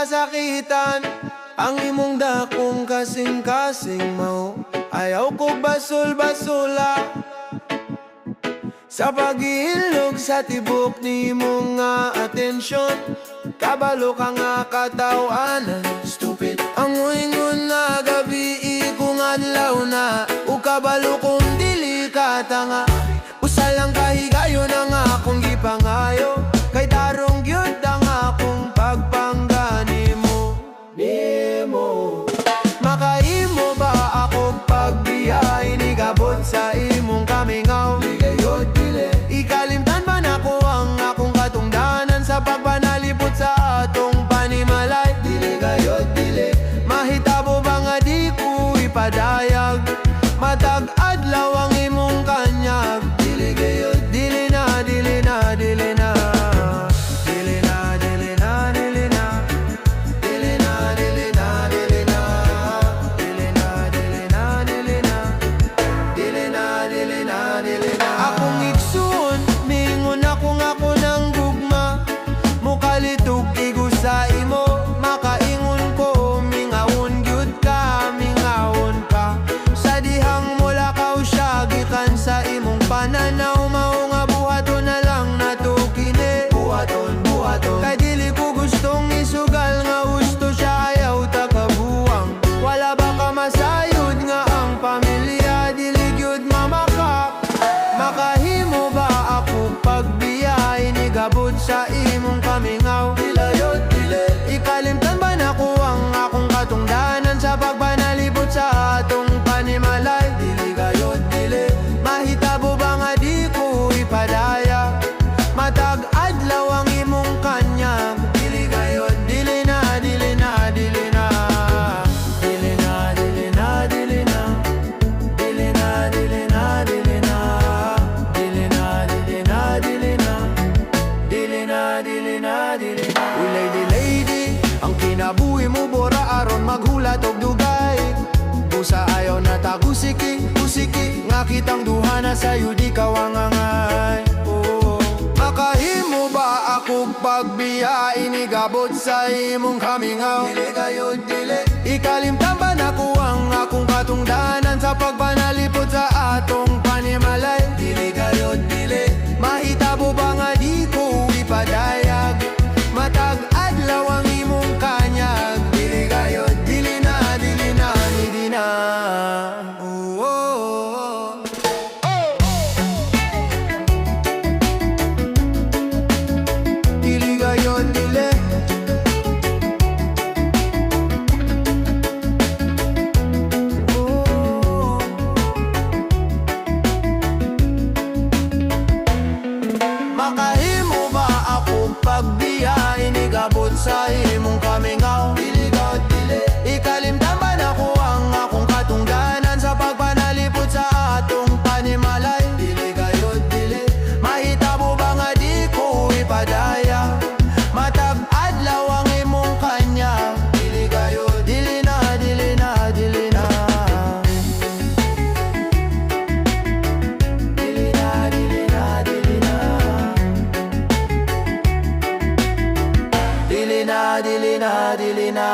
kasakitan. Ang imong dakong kasing-kasing mao, ayaw ko basol-basola. Sa paghilog sa tibok ni mo nga atensyon, kabalo ka nga katawanan. Stupid ang ingon na gabi kung adlaw na, o kabalo kung dili ka tanga. Usa lang kahigayon ang akong gipangayo, kay tarong gyud ang akong pagpanggani mo. Nemo, makaimo ba ako pagbiyahe ni gabot sa imong kamingaw? Ikalimtan ba nako ang akong katungdanan sa pagpanalipot sa atong panimalay? Dili gayod dili, mahitabo ba nga di ko ipadayag? Matag adlaw ang imong kanyag. Dili gayod, dili na, dili na, dili na. Dili na, dili na, dili na. Dili na, dili na, dili na. Dili na, dili na, dili na. Dili na, dili na, dili na. Akong igsuon, mingon ako ng gugma. Mukalitog igo sa imo, makaingon ko, mingawon gyud ka, mingawon ka. Sa dihang mula ka usya, gikan sa imong pananaw, mao nga buhaton na lang nato kini. Buhaton, buhaton, kay dili ko gustong isugal nga gusto siya ayaw takabuwang. Wala ba ka masayod nga ang pamilya, dili gyud mamakap? Makahimo ba ako pagbiyahe ni gabot sa imong kamingaw? Dilayod dili, ikalimtan ba nako ang akong katungdanan sa pagpanalipot sa atong panimalay? Dili gayod dili, mahitabo ba nga di ko ipadaya? Matag adlaw ang imong kanyag. Dili gayod dili na, dili na, dili na. Dili na, dili na, dili na. Dili na, dili na, dili na. Dili na, dili na, dili na. Dili na, dili na, dili na. Uy lady, lady, ang kinabuhi mo bora aron maghulat og dugay. Busa ayaw na ta kusiki, kusiki, nga kitang duha na sa'yo di kawangangay. Oh, makahimo ba ako pagbiyahe ni gabot sa imong kamingaw? Dili gayod dili, ikalimtan ba nako ang akong katungdanan sa pagpanalipot sa atong panimalay? Dili gayod dili, mahitabo ba nga di ko ipadayag? Matag adlaw ang imong kanyag. Dili gayod dili na, dili na, dili na. Oh, oh, oh. Dili gayod dili. Oh. Makahimo ba ako pagbiyahe ni gabot sa imong kamingaw? Dili gayod dili, ikalimtan ba nako ang akong katungdanan sa pagpanalipot sa atong panimalay? Dili gayod dili, mahitabo ba nga di ko ipadaya? Matag adlaw ang imong kanya. Dili gayod dili na, dili na, dili na. Dili na, dili na, dili na. Dili na, dili na, dili na.